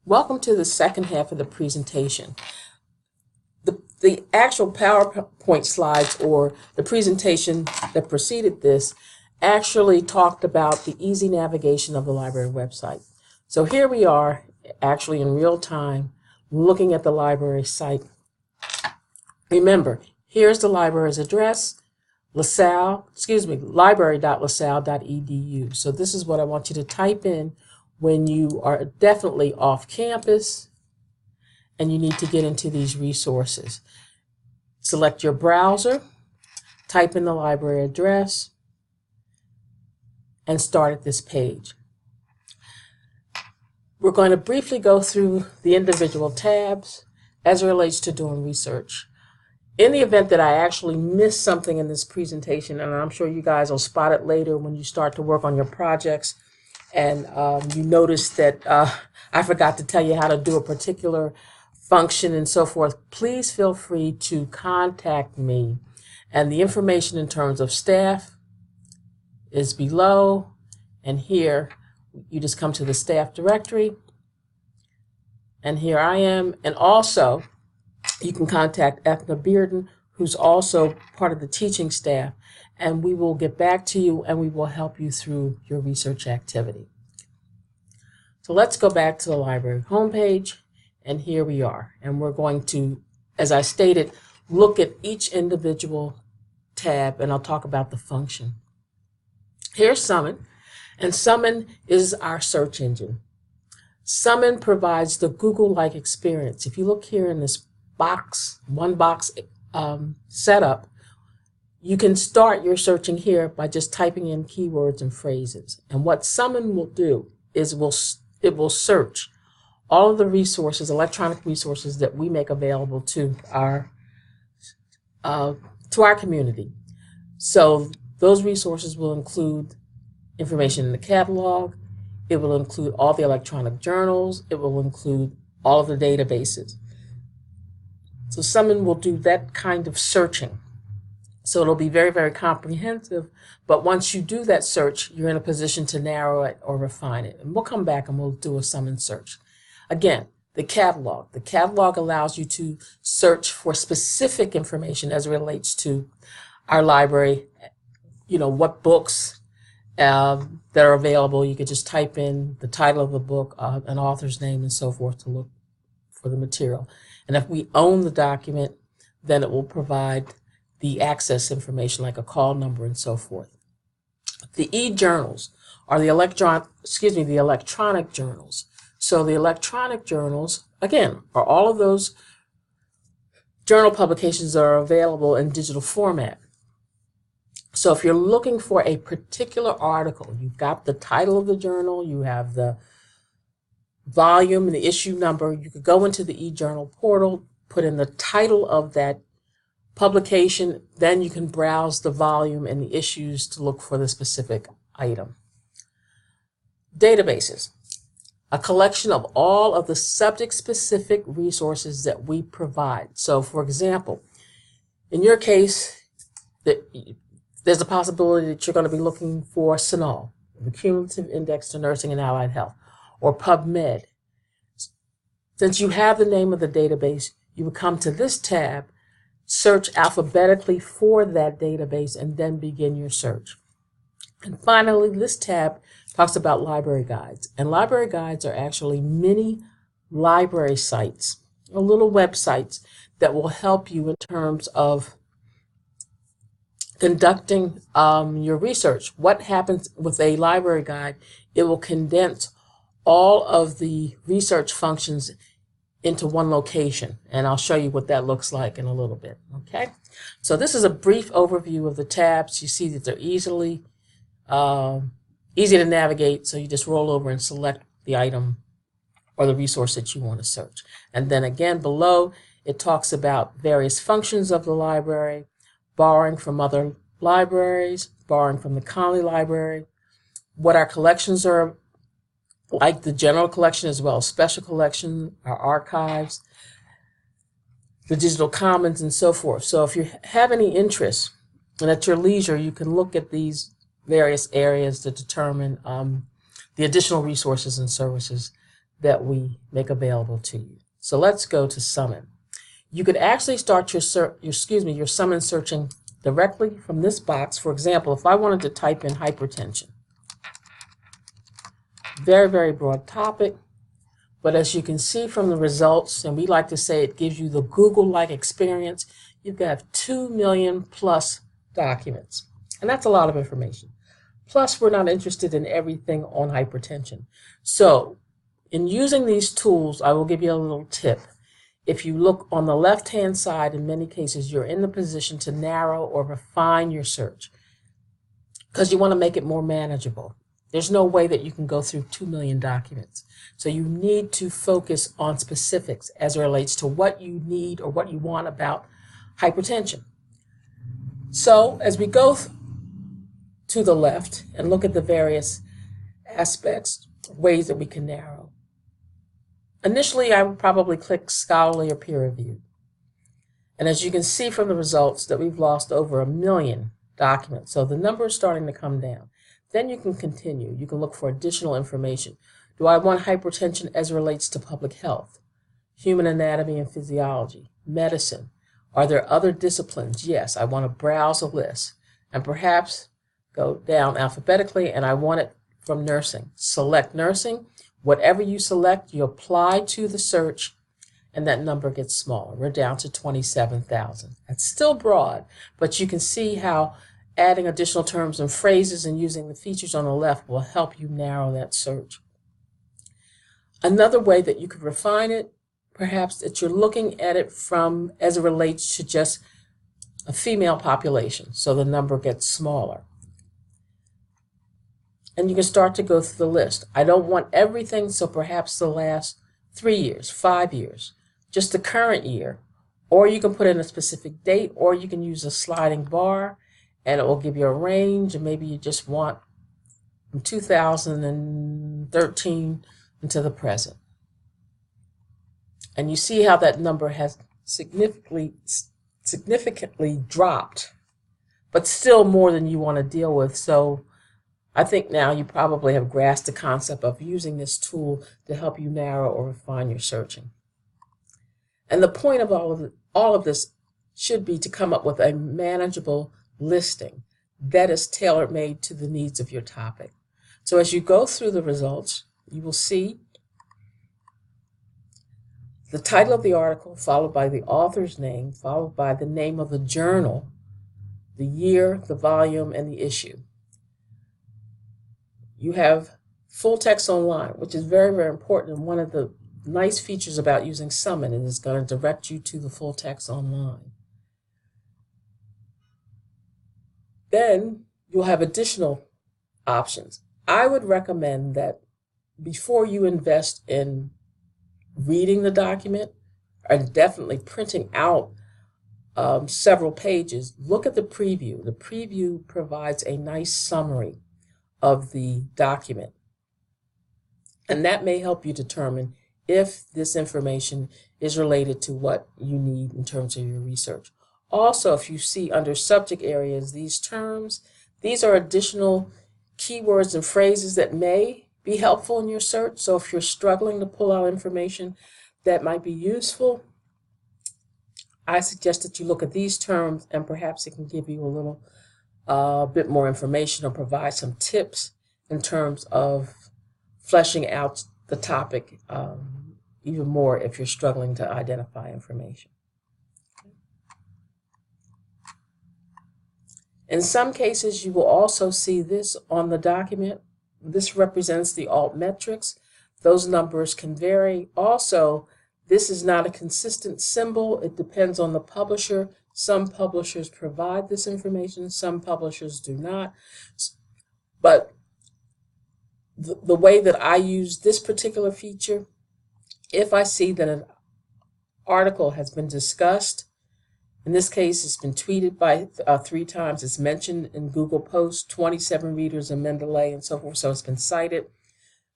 Welcome to the second half of the presentation. The actual PowerPoint slides or the presentation that preceded this actually talked about the easy navigation of the library website. So here we are actually in real time looking at the library site. Remember, here's the library's address, library.lasalle.edu. So this is what I want you to type in when you are definitely off campus and you need to get into these resources. Select your browser, type in the library address, and start at this page. We're going to briefly go through the individual tabs as it relates to doing research. In the event that I actually miss something in this presentation, and I'm sure you guys will spot it later when you start to work on your projects, and you notice that I forgot to tell you how to do a particular function and so forth, please feel free to contact me. And the information in terms of staff is below, and here you just come to the staff directory, and here I am. And also you can contact Ethna Bearden, who's also part of the teaching staff, and we will get back to you and we will help you through your research activity. So let's go back to the library homepage, and here we are. And we're going to, as I stated, look at each individual tab, and I'll talk about the function. Here's Summon, and Summon is our search engine. Summon provides the Google-like experience. If you look here in this box, one box setup, you can start your searching here by just typing in keywords and phrases. And what Summon will do is it will search all of the resources, electronic resources that we make available to our community. So those resources will include information in the catalog, it will include all the electronic journals, it will include all of the databases. So Summon will do that kind of searching. So it'll be very, very comprehensive, but once you do that search, you're in a position to narrow it or refine it. And we'll come back and we'll do a Summon search. Again, the catalog. The catalog allows you to search for specific information as it relates to our library. You know, what books that are available. You could just type in the title of the book, an author's name, and so forth to look for the material. And if we own the document, then it will provide the access information like a call number and so forth. The e-journals are the electronic journals. So the electronic journals, again, are all of those journal publications that are available in digital format. So if you're looking for a particular article, you've got the title of the journal, you have the volume and the issue number, you could go into the e-journal portal, put in the title of that publication, then you can browse the volume and the issues to look for the specific item. Databases, a collection of all of the subject-specific resources that we provide. So for example, in your case, there's a possibility that you're going to be looking for CINAHL, the Cumulative Index to Nursing and Allied Health, or PubMed. Since you have the name of the database, you would come to this tab, search alphabetically for that database, and then begin your search. And finally, this tab talks about library guides. And library guides are actually mini library sites, or little websites that will help you in terms of conducting your research. What happens with a library guide? It will condense all of the research functions into one location, and I'll show you what that looks like in a little bit. Okay, so this is a brief overview of the tabs. You see that they're easy to navigate, so you just roll over and select the item or the resource that you want to search. And then again below, it talks about various functions of the library, borrowing from other libraries, borrowing from the Connolly Library, what our collections are like, the general collection as well as special collection, our archives, the digital commons, and so forth. So if you have any interest, and at your leisure, you can look at these various areas to determine the additional resources and services that we make available to you. So let's go to Summon. You could actually start your Summon searching directly from this box. For example, if I wanted to type in hypertension, very, very broad topic, but as you can see from the results, and we like to say it gives you the Google-like experience, you've got 2 million plus documents. And that's a lot of information. Plus, we're not interested in everything on hypertension. So, in using these tools, I will give you a little tip. If you look on the left-hand side, in many cases, you're in the position to narrow or refine your search because you want to make it more manageable. There's no way that you can go through 2 million documents. So you need to focus on specifics as it relates to what you need or what you want about hypertension. So as we go to the left and look at the various aspects, ways that we can narrow. Initially, I would probably click scholarly or peer reviewed. And as you can see from the results that we've lost over 1 million documents. So the number is starting to come down. Then you can continue. You can look for additional information. Do I want hypertension as it relates to public health, human anatomy and physiology, medicine? Are there other disciplines? Yes, I want to browse a list and perhaps go down alphabetically, and I want it from nursing. Select nursing. Whatever you select, you apply to the search, and that number gets smaller. We're down to 27,000. That's still broad, but you can see how adding additional terms and phrases and using the features on the left will help you narrow that search. Another way that you could refine it, perhaps that you're looking at it from as it relates to just a female population, so the number gets smaller. And you can start to go through the list. I don't want everything, so perhaps the last 3 years, 5 years, just the current year, or you can put in a specific date, or you can use a sliding bar, and it will give you a range, and maybe you just want from 2013 into the present. And you see how that number has significantly dropped, but still more than you want to deal with. So I think now you probably have grasped the concept of using this tool to help you narrow or refine your searching. And the point of all of this should be to come up with a manageable listing that is tailor-made to the needs of your topic. So as you go through the results, you will see the title of the article, followed by the author's name, followed by the name of the journal, the year, the volume, and the issue. You have full text online, which is very, very important, and one of the nice features about using Summon is going to direct you to the full text online. Then you'll have additional options. I would recommend that before you invest in reading the document, and definitely printing out several pages, look at the preview. The preview provides a nice summary of the document, and that may help you determine if this information is related to what you need in terms of your research. Also, if you see under subject areas these terms, these are additional keywords and phrases that may be helpful in your search. So if you're struggling to pull out information that might be useful, I suggest that you look at these terms, and perhaps it can give you a little bit more information or provide some tips in terms of fleshing out the topic even more if you're struggling to identify information. In some cases, you will also see this on the document. This represents the altmetrics. Those numbers can vary. Also, this is not a consistent symbol. It depends on the publisher. Some publishers provide this information, some publishers do not. But the way that I use this particular feature, if I see that an article has been discussed, in this case it's been tweeted by 3 times, it's mentioned in Google Posts, 27 readers in Mendeley and so forth, so it's been cited.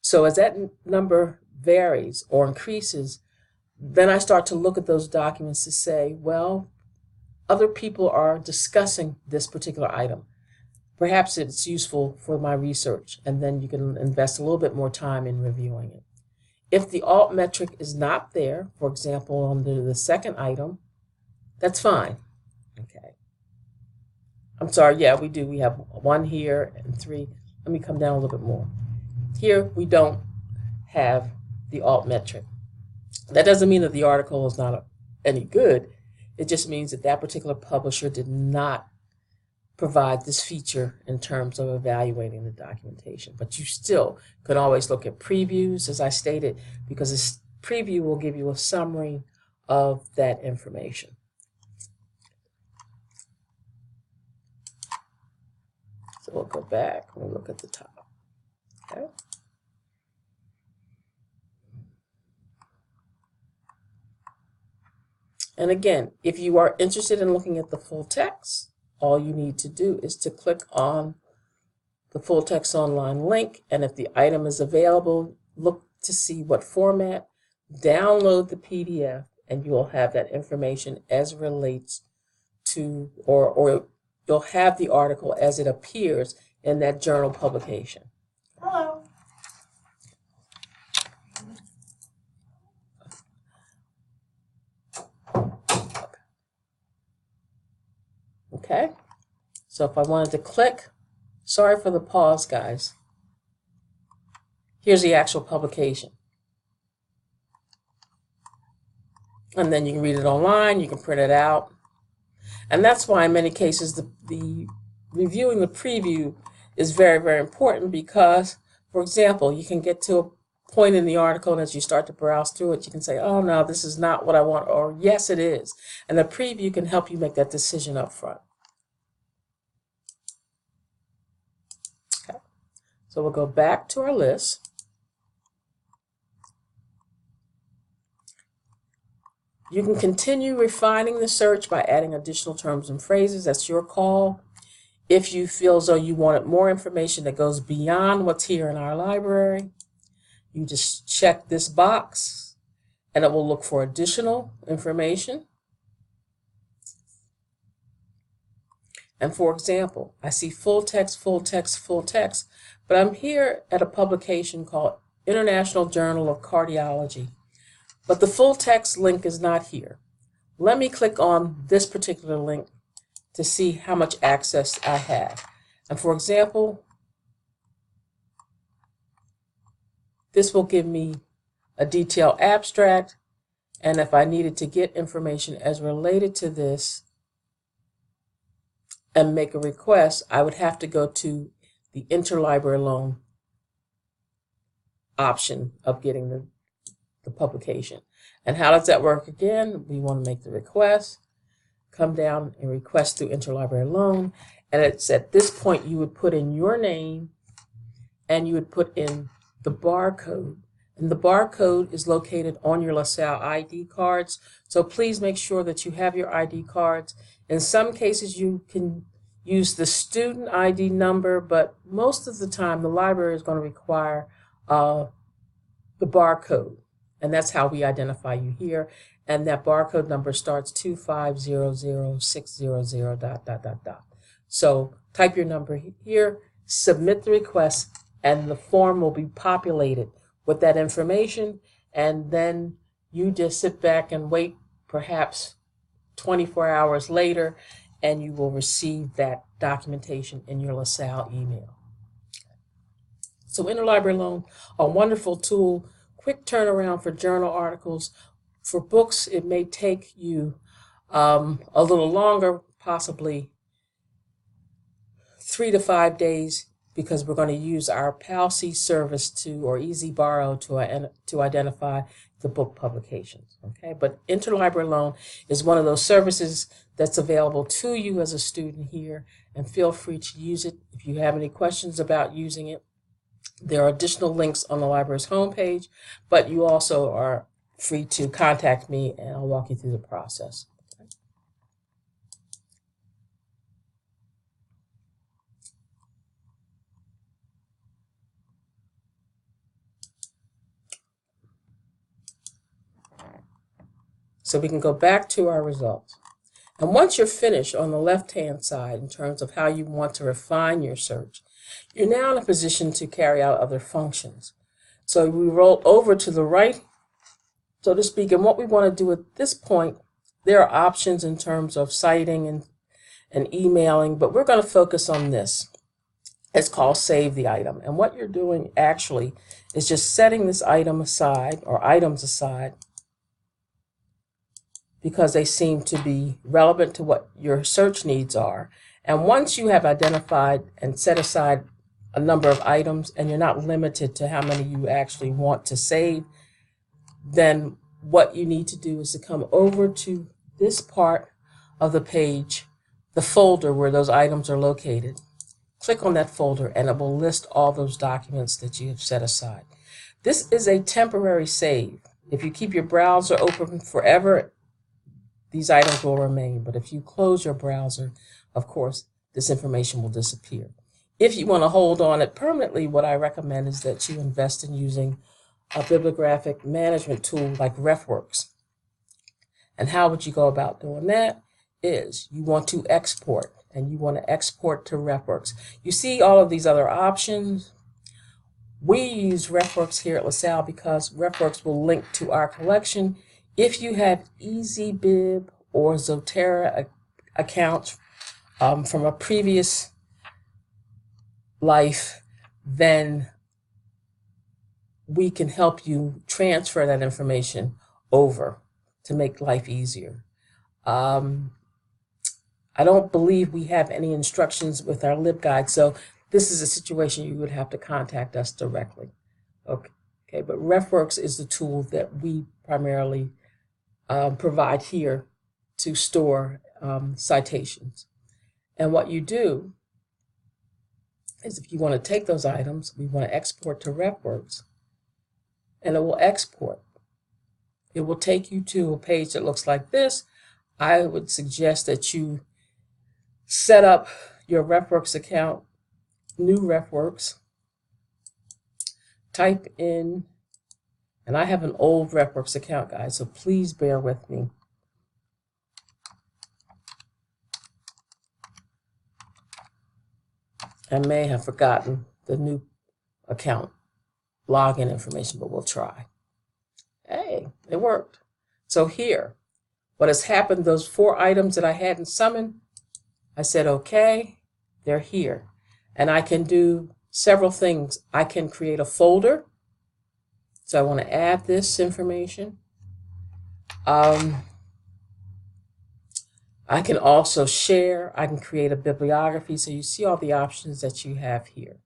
So as that number varies or increases, then I start to look at those documents to say, well, other people are discussing this particular item. Perhaps it's useful for my research, and then you can invest a little bit more time in reviewing it. If the alt metric is not there, for example, under the second item, that's fine. Okay. I'm sorry, yeah, we do. We have 1 here and 3. Let me come down a little bit more. Here, we don't have the alt metric. That doesn't mean that the article is not any good. It just means that that particular publisher did not provide this feature in terms of evaluating the documentation. But you still can always look at previews, as I stated, because this preview will give you a summary of that information. So we'll go back and we'll look at the top. Okay. And again, if you are interested in looking at the full text, all you need to do is to click on the full text online link, and if the item is available, look to see what format, download the PDF, and you will have that information as relates to, or you'll have the article as it appears in that journal publication. Hello. Okay, so if I wanted to click, sorry for the pause, guys. Here's the actual publication. And then you can read it online, you can print it out. And that's why in many cases the reviewing the preview is very, very important because, for example, you can get to a point in the article and as you start to browse through it, you can say, oh no, this is not what I want, or yes, it is. And the preview can help you make that decision up front. Okay. So we'll go back to our list. You can continue refining the search by adding additional terms and phrases. That's your call. If you feel as though you wanted more information that goes beyond what's here in our library, you just check this box and it will look for additional information. And for example, I see full text, full text, full text, but I'm here at a publication called International Journal of Cardiology. But the full text link is not here. Let me click on this particular link to see how much access I have. And for example, this will give me a detailed abstract. And if I needed to get information as related to this and make a request, I would have to go to the interlibrary loan option of getting the publication. And how does that work again? We want to make the request, come down and request through interlibrary loan, and it's at this point you would put in your name and you would put in the barcode, and the barcode is located on your LaSalle ID cards, so please make sure that you have your ID cards. In some cases you can use the student ID number, but most of the time the library is going to require the barcode. And that's how we identify you here. And that barcode number starts 2500600 ... So type your number here, submit the request, and the form will be populated with that information. And then you just sit back and wait perhaps 24 hours later, and you will receive that documentation in your LaSalle email. So interlibrary loan, a wonderful tool. Quick turnaround for journal articles. For books, it may take you a little longer, possibly 3 to 5 days, because we're going to use our PALC service or Easy Borrow to identify the book publications. Okay, but interlibrary loan is one of those services that's available to you as a student here, and feel free to use it. If you have any questions about using it, there are additional links on the library's homepage, but you also are free to contact me and I'll walk you through the process. So we can go back to our results. And once you're finished on the left-hand side in terms of how you want to refine your search, you're now in a position to carry out other functions. So we roll over to the right, so to speak, and what we want to do at this point, there are options in terms of citing and emailing, but we're going to focus on this. It's called Save the Item. And what you're doing actually is just setting this item aside, or items aside, because they seem to be relevant to what your search needs are. And once you have identified and set aside a number of items, and you're not limited to how many you actually want to save, then what you need to do is to come over to this part of the page, the folder where those items are located. Click on that folder and it will list all those documents that you have set aside. This is a temporary save. If you keep your browser open forever, these items will remain. But if you close your browser, of course, this information will disappear. If you want to hold on it permanently, what I recommend is that you invest in using a bibliographic management tool like RefWorks. And how would you go about doing that? Is you want to export, and you want to export to RefWorks. You see all of these other options. We use RefWorks here at LaSalle because RefWorks will link to our collection. If you have EasyBib or Zotero accounts from a previous life, then we can help you transfer that information over to make life easier. I don't believe we have any instructions with our LibGuide, so this is a situation you would have to contact us directly. Okay, but RefWorks is the tool that we primarily provide here to store citations. And what you do is, if you want to take those items, we want to export to RefWorks, and it will export. It will take you to a page that looks like this. I would suggest that you set up your RefWorks account, new RefWorks, type in, and I have an old RefWorks account, guys, so please bear with me. I may have forgotten the new account login information, but we'll try. Hey, it worked. So here, what has happened, those 4 items that I had in Summon, I said, okay, they're here. And I can do several things. I can create a folder. So I want to add this information. I can also share. I can create a bibliography. So you see all the options that you have here.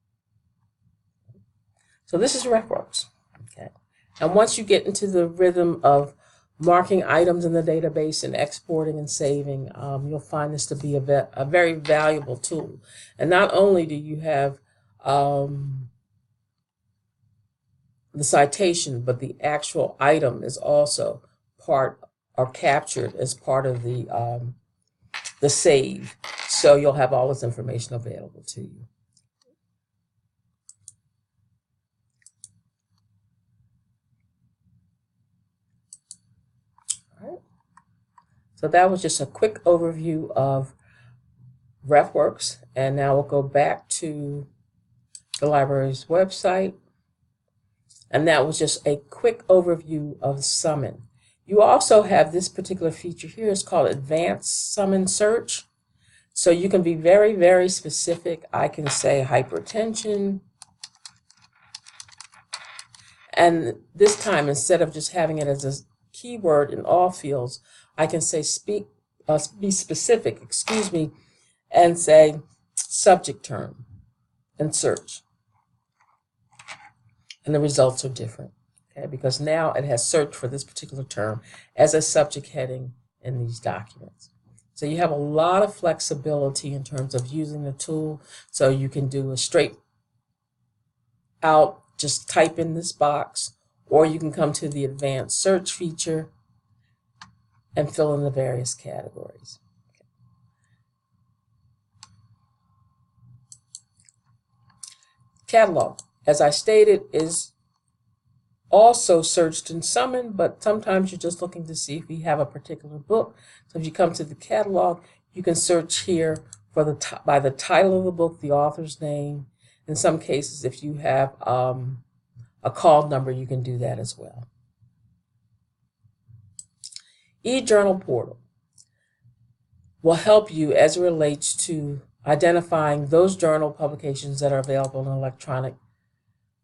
So this is RefWorks. Okay. And once you get into the rhythm of marking items in the database and exporting and saving, you'll find this to be a very valuable tool. And not only do you have the citation, but the actual item is also part or captured as part of the save. So you'll have all this information available to you. So that was just a quick overview of RefWorks, and now we'll go back to the library's website, and that was just a quick overview of Summon. You also have this particular feature here. It's called Advanced Summon Search. So you can be very, very specific. I can say hypertension, and this time, instead of just having it as a keyword in all fields, I can say be specific, and say subject term and search. And the results are different, okay? Because now it has searched for this particular term as a subject heading in these documents. So you have a lot of flexibility in terms of using the tool. So you can do a straight out, just type in this box, or you can come to the advanced search feature and fill in the various categories. Okay. Catalog, as I stated, is also searched in Summon, but sometimes you're just looking to see if you have a particular book. So if you come to the catalog, you can search here for by the title of the book, the author's name. In some cases, if you have a a call number, you can do that as well. eJournal Portal will help you as it relates to identifying those journal publications that are available in electronic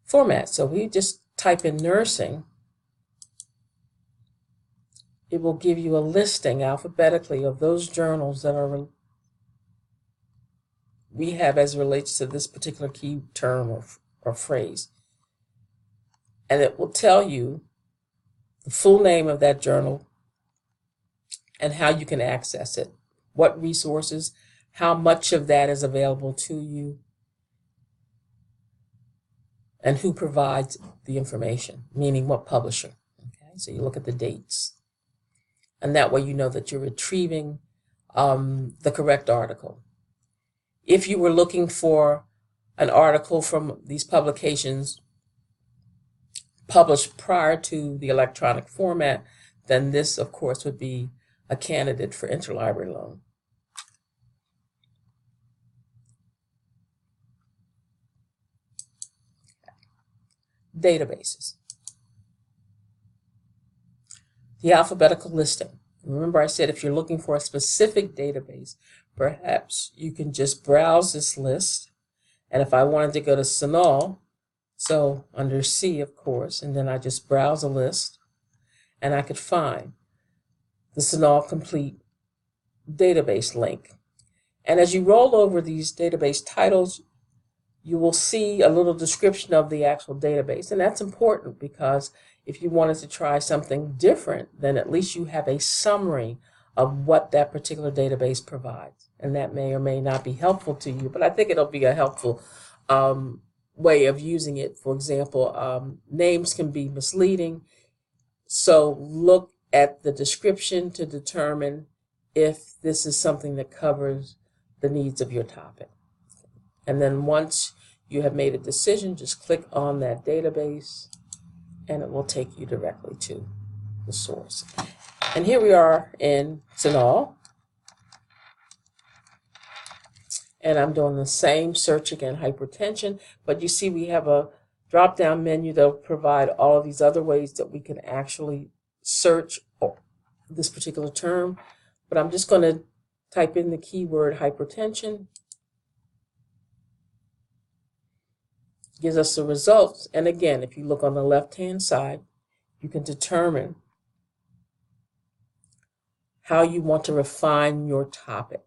format. So we just type in nursing, it will give you a listing alphabetically of those journals that are we have as it relates to this particular key term or phrase. And it will tell you the full name of that journal and how you can access it, what resources, how much of that is available to you, and who provides the information, meaning what publisher. Okay, so you look at the dates. And that way you know that you're retrieving the correct article. If you were looking for an article from these publications published prior to the electronic format, then this, of course, would be a candidate for interlibrary loan. Databases. The alphabetical listing. Remember I said if you're looking for a specific database, perhaps you can just browse this list. And if I wanted to go to CINAHL, so under C, of course, and then I just browse a list, and I could find the CINAHL Complete database link. And as you roll over these database titles, you will see a little description of the actual database. And that's important because if you wanted to try something different, then at least you have a summary of what that particular database provides. And that may or may not be helpful to you, but I think it'll be a helpful way of using it. For example, names can be misleading. So look at the description to determine if this is something that covers the needs of your topic. And then once you have made a decision, just click on that database and it will take you directly to the source. And here we are in CINAHL. And I'm doing the same search again, hypertension, but you see we have a drop-down menu that will provide all of these other ways that we can actually search this particular term. But I'm just going to type in the keyword hypertension. Gives us the results. And again, if you look on the left-hand side, you can determine how you want to refine your topic.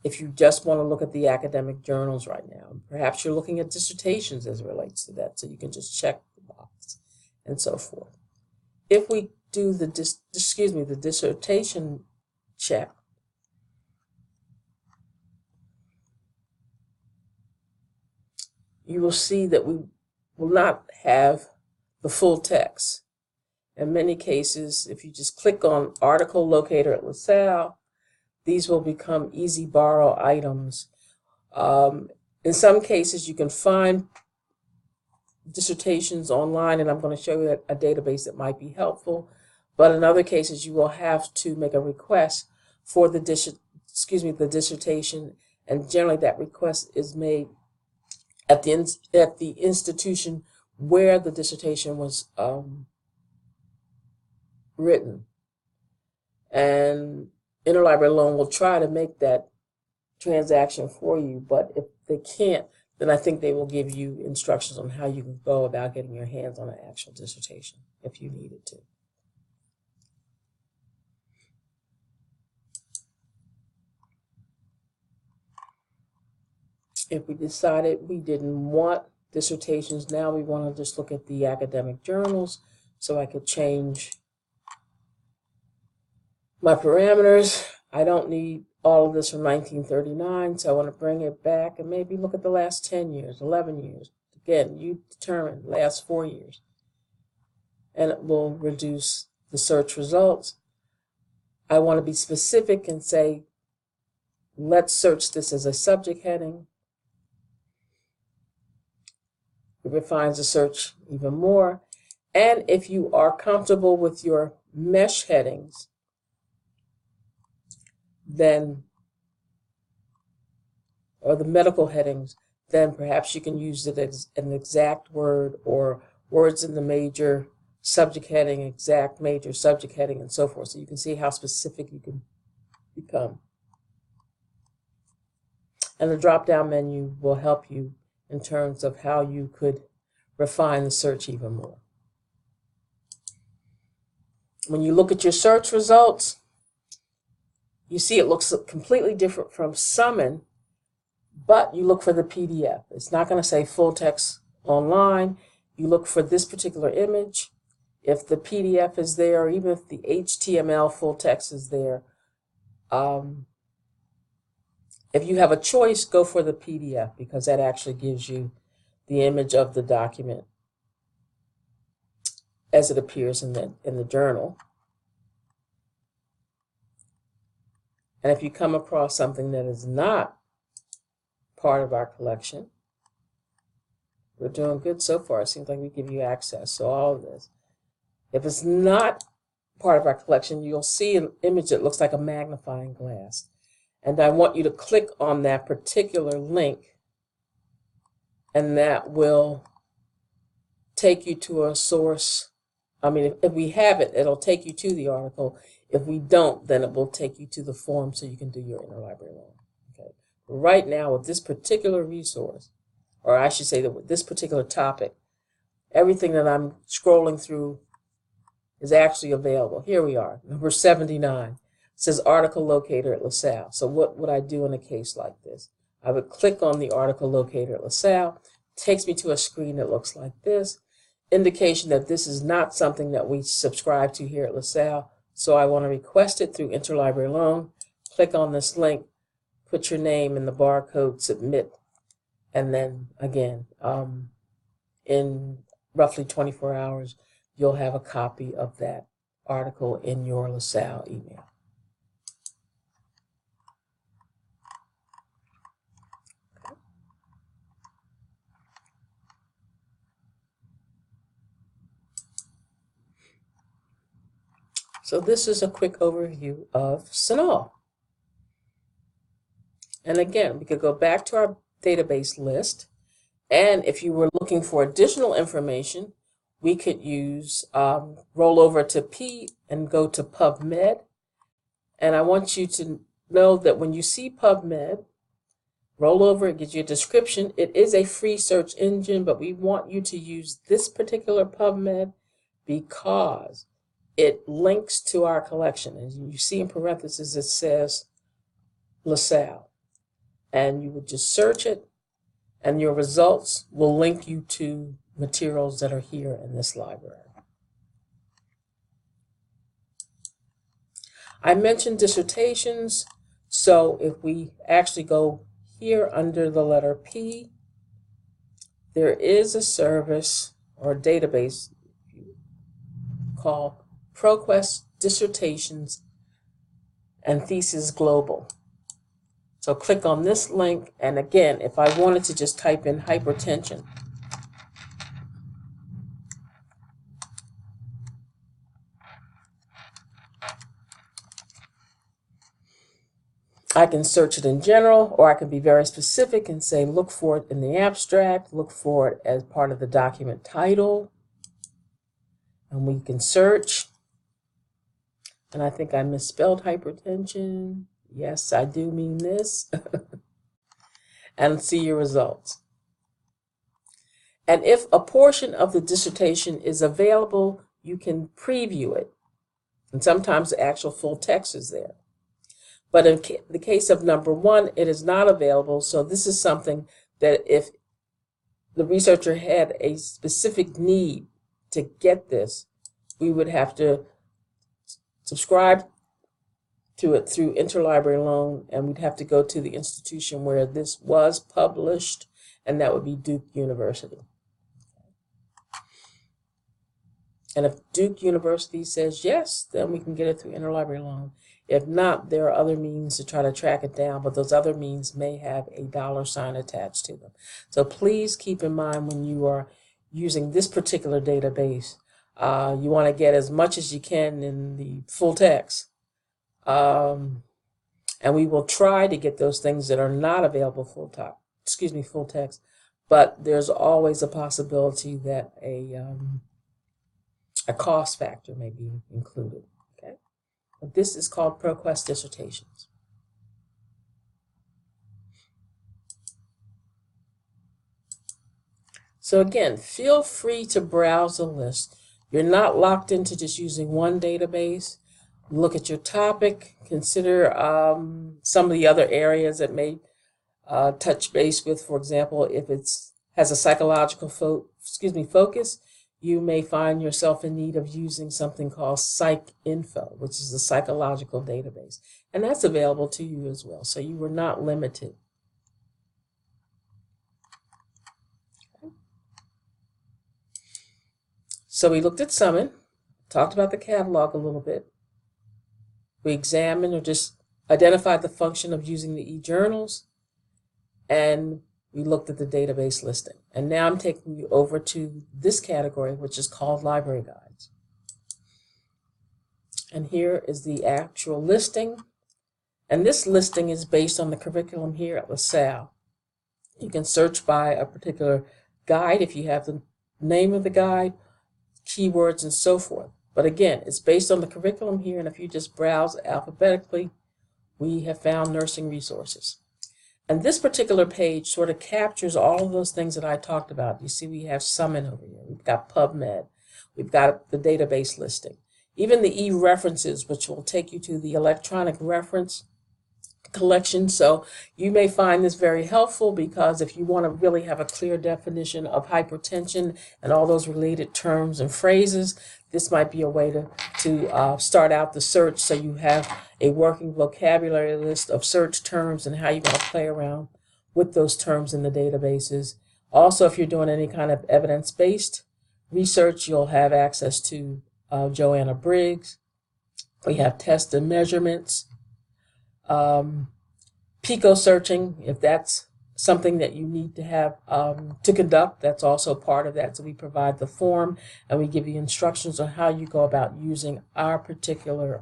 If you just want to look at the academic journals right now, perhaps you're looking at dissertations as it relates to that, so you can just check the box and so forth. If we do the dissertation check, you will see that we will not have the full text. In many cases, if you just click on Article Locator at LaSalle, these will become easy borrow items. In some cases, you can find dissertations online, and I'm going to show you a database that might be helpful. But in other cases, you will have to make a request for the dissertation, and generally that request is made at the institution where the dissertation was written. And Interlibrary Loan will try to make that transaction for you, but if they can't, then I think they will give you instructions on how you can go about getting your hands on an actual dissertation if you needed to. If we decided we didn't want dissertations, now we want to just look at the academic journals, so I could change my parameters. I don't need all of this from 1939, so I want to bring it back and maybe look at the last 10 years, 11 years. Again, you determine the last 4 years. And it will reduce the search results. I want to be specific and say, let's search this as a subject heading. It refines the search even more. And if you are comfortable with your mesh headings, then, or the medical headings, then perhaps you can use it as an exact word or words in the major subject heading, exact major subject heading, and so forth. So you can see how specific you can become. And the drop-down menu will help you in terms of how you could refine the search even more. When you look at your search results, you see it looks completely different from Summon, but you look for the PDF. It's not going to say full text online. You look for this particular image. If the PDF is there, or even if the HTML full text is there, if you have a choice, go for the PDF, because that actually gives you the image of the document as it appears in the journal. And if you come across something that is not part of our collection, we're doing good so far. It seems like we give you access. So all of this. If it's not part of our collection, you'll see an image that looks like a magnifying glass. And I want you to click on that particular link, and that will take you to a source. I mean, if we have it, it'll take you to the article. If we don't, then it will take you to the form so you can do your interlibrary loan. Okay. Right now, with this particular resource, or I should say that with this particular topic, everything that I'm scrolling through is actually available. Here we are, number 79. It says article locator at LaSalle. So what would I do in a case like this? I would click on the article locator at LaSalle. It takes me to a screen that looks like this. Indication that this is not something that we subscribe to here at LaSalle. So I want to request it through Interlibrary Loan. Click on this link, put your name in the barcode, submit, and then again, in roughly 24 hours, you'll have a copy of that article in your LaSalle email. So this is a quick overview of CINAHL. And again, we could go back to our database list, and if you were looking for additional information, we could use roll over to P and go to PubMed. And I want you to know that when you see PubMed, roll over, it gives you a description. It is a free search engine, but we want you to use this particular PubMed because it links to our collection. And you see in parentheses, it says LaSalle. And you would just search it, and your results will link you to materials that are here in this library. I mentioned dissertations, so if we actually go here under the letter P, there is a service or a database called ProQuest Dissertations and Thesis Global. So click on this link, and again, if I wanted to just type in hypertension, I can search it in general, or I can be very specific and say look for it in the abstract, look for it as part of the document title, and we can search. And I think I misspelled hypertension. Yes, I do mean this. And see your results. And if a portion of the dissertation is available, you can preview it. And sometimes the actual full text is there. But in the case of number 1, it is not available. So this is something that if the researcher had a specific need to get this, we would have to subscribe to it through Interlibrary Loan, and we'd have to go to the institution where this was published, and that would be Duke University. And if Duke University says yes, then we can get it through Interlibrary Loan. If not, there are other means to try to track it down, but those other means may have a $sign attached to them. So please keep in mind when you are using this particular database, you want to get as much as you can in the full text. And we will try to get those things that are not available full full text, but there's always a possibility that a cost factor may be included. Okay, but this is called ProQuest dissertations. So again, feel free to browse the list. You're not locked into just using one database. Look at your topic. Consider some of the other areas that may touch base with. For example, if it has a psychological focus, you may find yourself in need of using something called PsycInfo, which is a psychological database. And that's available to you as well. So you were not limited. So we looked at Summon, talked about the catalog a little bit. We examined or just identified the function of using the eJournals, and we looked at the database listing. And now I'm taking you over to this category, which is called library guides. And here is the actual listing. And this listing is based on the curriculum here at LaSalle. You can search by a particular guide if you have the name of the guide, keywords, and so forth. But again, it's based on the curriculum here, and if you just browse alphabetically, we have found nursing resources. And this particular page sort of captures all of those things that I talked about. You see we have Summon over here. We've got PubMed. We've got the database listing. Even the e-references, which will take you to the electronic reference collection. So you may find this very helpful, because if you want to really have a clear definition of hypertension and all those related terms and phrases, this might be a way to start out the search, so you have a working vocabulary list of search terms and how you're going to play around with those terms in the databases. Also, if you're doing any kind of evidence-based research, you'll have access to Joanna Briggs. We have tests and measurements. Pico searching, if that's something that you need to have to conduct, that's also part of that. So we provide the form, and we give you instructions on how you go about using our particular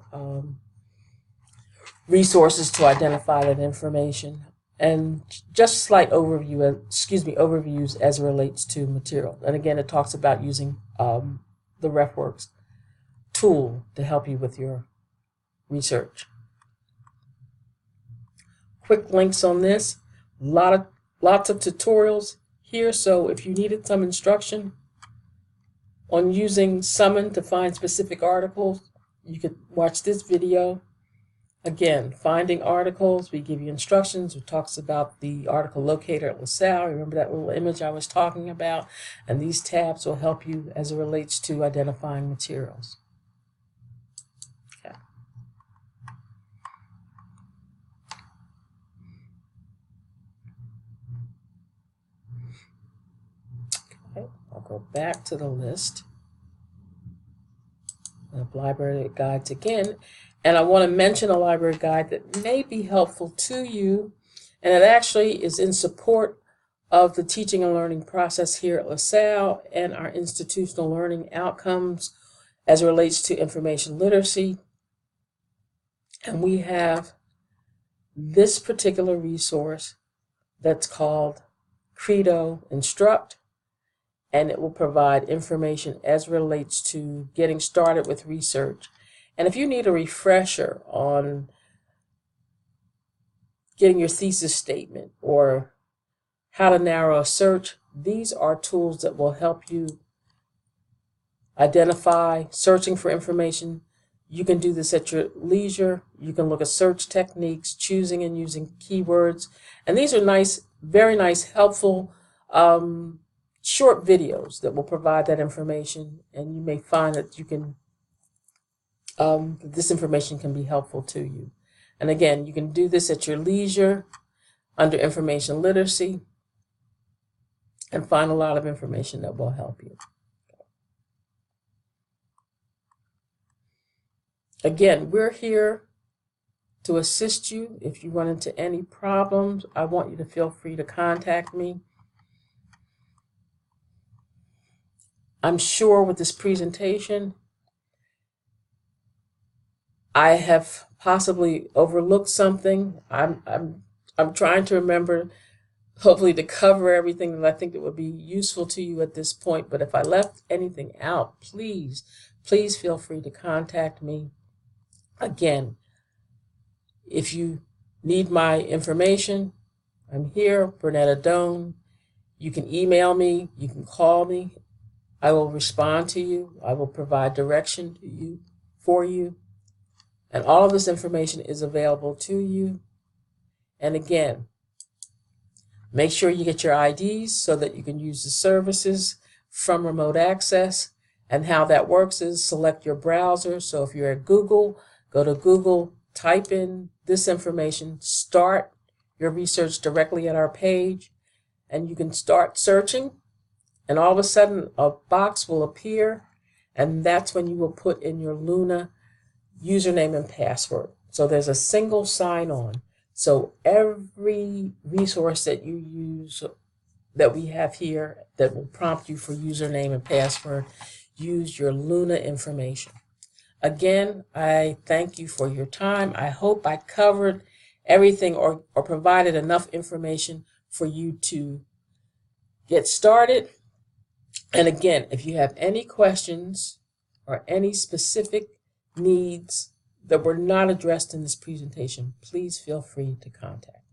resources to identify that information. And just slight overviews as it relates to material. And again, it talks about using the RefWorks tool to help you with your research. Quick links on this. Lots of tutorials here, so if you needed some instruction on using Summon to find specific articles, you could watch this video. Again, finding articles, we give you instructions. It talks about the article locator at LaSalle. Remember that little image I was talking about? And these tabs will help you as it relates to identifying materials. I'll go back to the list of library guides again, and I want to mention a library guide that may be helpful to you, and it actually is in support of the teaching and learning process here at LaSalle and our institutional learning outcomes as it relates to information literacy. And we have this particular resource that's called Credo Instruct, and it will provide information as relates to getting started with research. And if you need a refresher on getting your thesis statement or how to narrow a search, these are tools that will help you identify searching for information. You can do this at your leisure. You can look at search techniques, choosing and using keywords. And these are nice, very nice, helpful short videos that will provide that information, and you may find that you can this information can be helpful to you. And again, you can do this at your leisure under information literacy and find a lot of information that will help you. Again, we're here to assist you. If you run into any problems, I want you to feel free to contact me. I'm sure with this presentation, I have possibly overlooked something. I'm trying to remember hopefully to cover everything that I think that would be useful to you at this point. But if I left anything out, please feel free to contact me. Again, if you need my information, I'm here, Bernetta Doan. You can email me, you can call me. I will respond to you. I will provide direction to you, for you. And all of this information is available to you. And again, make sure you get your IDs so that you can use the services from remote access. And how that works is select your browser. So if you're at Google, go to Google, type in this information, start your research directly at our page, and you can start searching. And all of a sudden, a box will appear, and that's when you will put in your Luna username and password. So there's a single sign-on. So every resource that you use, that we have here, that will prompt you for username and password, use your Luna information. Again, I thank you for your time. I hope I covered everything or provided enough information for you to get started. And again, if you have any questions or any specific needs that were not addressed in this presentation, please feel free to contact.